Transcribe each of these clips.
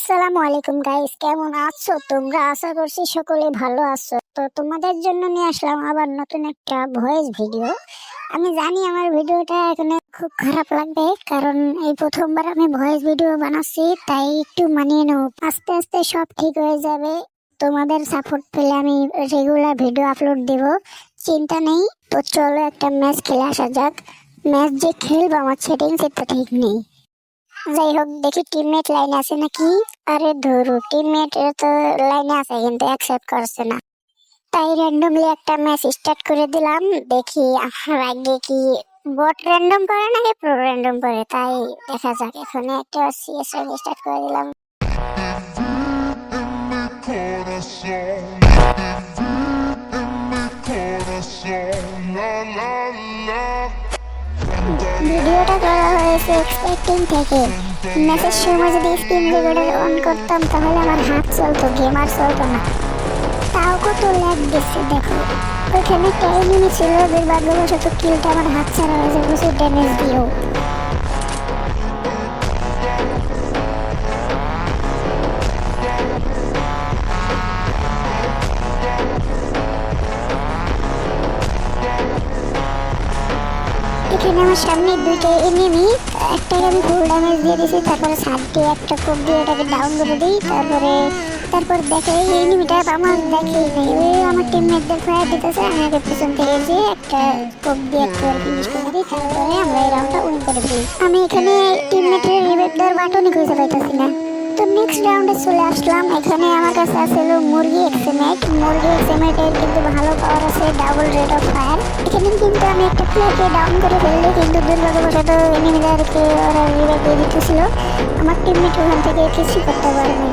আসসালামু আলাইকুম গাইস, কেমন আছো তোমরা? আশা করছি সকলে ভালো আছো। তো তোমাদের জন্য নিয়ে আসলাম আবার নতুন একটা ভয়েস ভিডিও। আমি জানি আমার ভিডিওটা এখানে খুব খারাপ লাগবে, কারণ এই প্রথমবার আমি ভয়েস ভিডিও বানাচ্ছি, তাই একটু মানিয়ে নাও। আস্তে আস্তে সব ঠিক হয়ে যাবে। তোমাদের সাপোর্ট পেলে আমি রেগুলার ভিডিও আপলোড দেব, চিন্তা নেই। তো চলো একটা ম্যাচ খেলে আসা যাক। ম্যাচ যে খেলবো আমার সেটিংস তো ঠিক নেই। যাই হোক, দেখি টিমমেট লাইনে আছে নাকি। আরে ধরু টিমমেট তো লাইনে আছে কিন্তু অ্যাকসেপ্ট করছে না, তাই র্যান্ডমলি একটা ম্যাচ স্টার্ট করে দিলাম। দেখি আমার আগে কি বট র্যান্ডম করে নাকি প্রো র্যান্ডম করে, তাই দেখা যাক। এখানে একটা সিএস স্টার্ট করে দিলাম। ভিডিওটা করা হয়েছে এক্সপেক্টিং থেকে। ম্যাচের সময় যদি স্ক্রিন রেকর্ডার অন করতাম তাহলে আমার হাত চলতো, গেমার চলতো না। তাও কত ল্যাগ দিচ্ছে দেখো। ওইখানে একটা এনিমি ছিল, দুর্ভাগ্যবশত কিলটা আমার হাত ছাড়া হয়েছে, প্রচুর ড্যামেজ দিও। এখানে আমার সামনে দুইটা এনিমি, একটাকে আমি ফুল ড্যামেজ দিয়ে দিয়েছি, তারপরে সাত দিয়ে একটা কোপ দিয়ে এটাকে ডাউন করে দিই। তারপর দেখে এই এনিমিটা আমার দেখেই নেই, ওই আমার টিমমেটদের ফায়ার দিতেছে, আমি আগে পিছন থেকে যে একটা কোপ দিয়ে একেবারে ফিনিশ করে দিই। তারপরে আমরা এই রাউন্ডটা উইন করে দিই। আমি এখানে টিমমেটের রিভাইভ দেওয়ার বাটনই খুঁজে পাইতেছি না। তো নেক্সট রাউন্ডে চলে আসলাম। এখানে আমার কাছে আছে মুরগি এক্সএমএট। মুরগি এক্সএমএটের কিন্তু ভালো পাওয়ার আছে, ডাবল রেট অফ ফায়ার। এখানে কিন্তু আমি একটা প্লেয়ারকে ডাউন করে ফেললে, কিন্তু দুর্ভাগ্যবশত এনিমিদেরকে ওরা রিভাইভ দিয়ে দিতেছিল। আমার টিমমেট ওখান থেকে কিছু করতে পারেনি।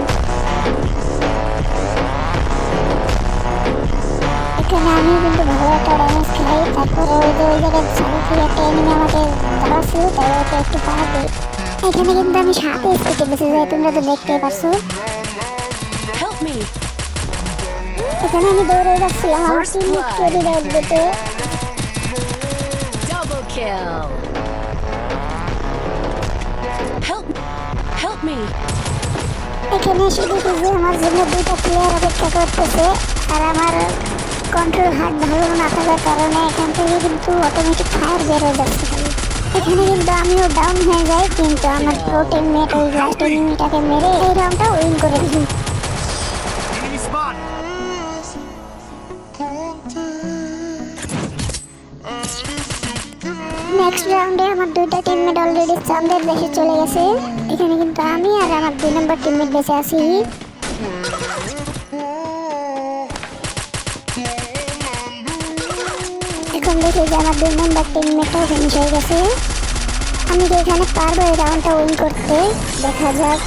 এখানে আমি কিন্তু ভালো একটা ড্যামেজ খাই। তারপরে ওই জায়গায় সামনে থেকে একটা এনিমি আমাকে দাঁড়াচ্ছিল, তাই ওকে একটু পাড়া দিই। এখানে কিন্তু আমি সাথে স্পিডে বেঁচে যাই, তোমরা তো দেখতেই পারছো। এখানে আমি দৌড়ে যাচ্ছিলাম আমার টিমমেটকে রিভাইভ দিতে। এখানে এসে দেখি যে আমার জন্য দুইটা প্লেয়ার অপেক্ষা করতেছে, আর আমার কন্ট্রোল হাত ভালো না থাকার কারণে এখান থেকে কিন্তু অটোমেটিক ফায়ার বের হয়ে যাচ্ছে। এখানে কিন্তু আমিও ডাউন হয়ে যাই, কিন্তু আমার প্রো টিমমেট ওই লাস্ট এনিমিটাকে মেরে এই রাউন্ডটা উইন করে দিই। নেক্সট রাউন্ডে আমার দুইটা টিমমেট অলরেডি চাঁদের দেশে চলে গেছে। এখানে কিন্তু আমি আর আমার 2 নম্বর টিমমেট বেঁচে আছি। এখন দেখি যে আমার 2 নম্বর টিমমেটটাও ফিনিশ হয়ে গেছে। আমি কি এখানে পারবো এই রাউন্ডটা উইন করতে? দেখা যাক।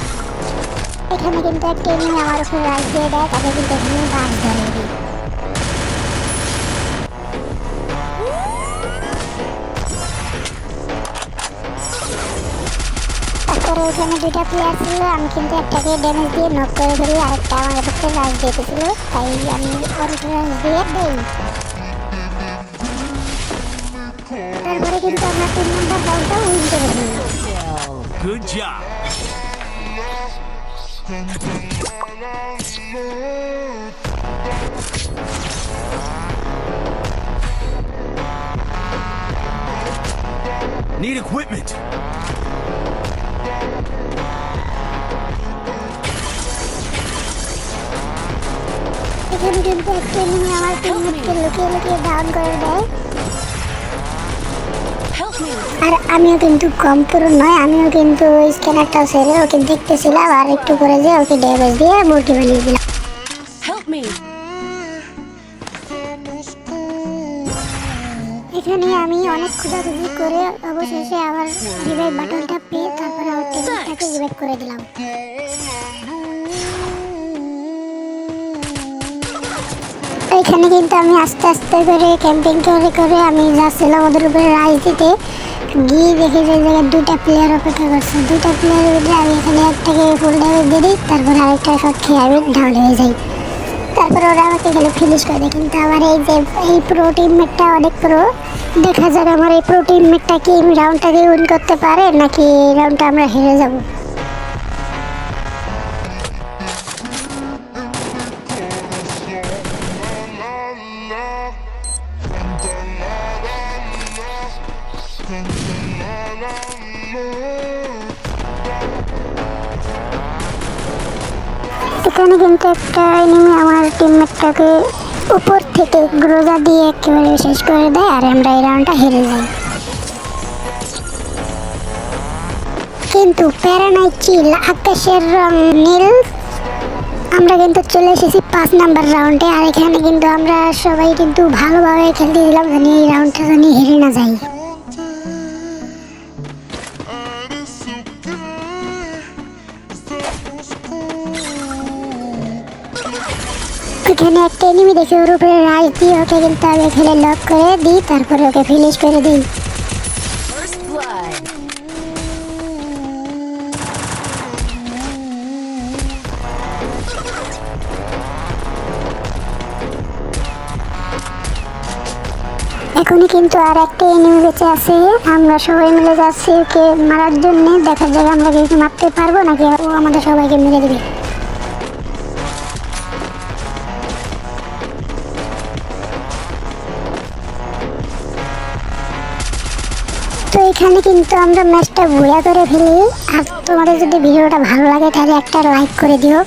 এখানে কিন্তু একটা এনিমি আমার উপর রাশ দিয়ে দেয়, তাকে কিন্তু এখানে বাস ধরে দিই। তারপরে ওখানে দুইটা প্লেয়ার ছিল, আমি কিন্তু একটাকে ড্যামেজ দিয়ে নক করে ধরি, আরেকটা আমার উপরে রাশ দিতেছিল, তাই আমি ওর উপরে রাশ দিয়ে দেই। তারপরে কিন্তু আমরা 3 নম্বর রাউন্ডটা উইন করে দিই। Good job. Need equipment. এখানে কিন্তু একটা এনিমি আমার টিমমেটকে লুকিয়ে লুকিয়ে ডাউন করে দেয়। আর আমিও কিন্তু কম পুরো নয়, আমিও কিন্তু স্ক্যানারটা ছেড়ে ওকে দেখতেছিলাম, আর একটু করে যে ওকে ড্যামেজ দিয়ে মুরগি বানিয়ে দিলাম। এখানে আমি অনেক খোঁজাখুঁজি করে অবশেষে আবার রিভাইভ বাটনটা পেয়ে তারপরে আমার টিমমেটটাকে রিভাইভ করে দিলাম। এখানে কিন্তু আমি আস্তে আস্তে করে ক্যাম্পিং করে আমি যাচ্ছিলাম ওদের উপরে রাইস দিতে, গিয়ে দেখি যে জায়গায় দুইটা প্লেয়ার অপেক্ষা করছে। দুইটা প্লেয়ারের ভিতরে আমি এখানে একটাকে ফুল ড্যামেজ দিয়ে দিই, তারপরে আরেকটা শট খেয়ে আমি ডাউন হয়ে যাই। তারপরে ওরা আমাকে এখানে ফিনিশ করে দেয়। কিন্তু আমার এই প্রো টিমমেটটা অনেক প্রো। দেখা যাক আমার এই প্রো টিমমেটটা কি রাউন্ডটাকে উইন করতে পারে নাকি রাউন্ডটা আমরা হেরে যাব। এখানে কিন্তু একটা এনিমি আমার টিমমেটটাকে উপর থেকে গ্রোজা দিয়ে একেবারে শেষ করে দেয় আর আমরা এই রাউন্ডটা হেরে যাই। কিন্তু প্যারা নাই চিল, আকাশের রং নীল। আমরা কিন্তু চলে এসেছি 5 নাম্বার রাউন্ডে। আর এখানে কিন্তু আমরা সবাই কিন্তু ভালোভাবে খেলতেছিলাম, জানি এই রাউন্ডটা জানি হেরে না যাই। এখানে একটা এনিমি দেখে ওর উপরে রাইজ দিয়ে ওকে কিন্তু আগে খেলে লক করে দিই, তারপরে ওকে ফিনিশ করে দিই। এখনই কিন্তু আর একটা এনিমি বেঁচে আছে। আমরা সবাই মিলে যাচ্ছি ওকে মারার জন্য। দেখা যাক আমরা কি মারতে পারবো নাকি ও আমাদের সবাইকে মেরে দেবে। তো এখানে কিন্তু আমরা ম্যাচটা ভুয়া করে ফেলি। আর তোমাদের যদি ভিডিওটা ভালো লাগে তাহলে একটা লাইক করে দিও।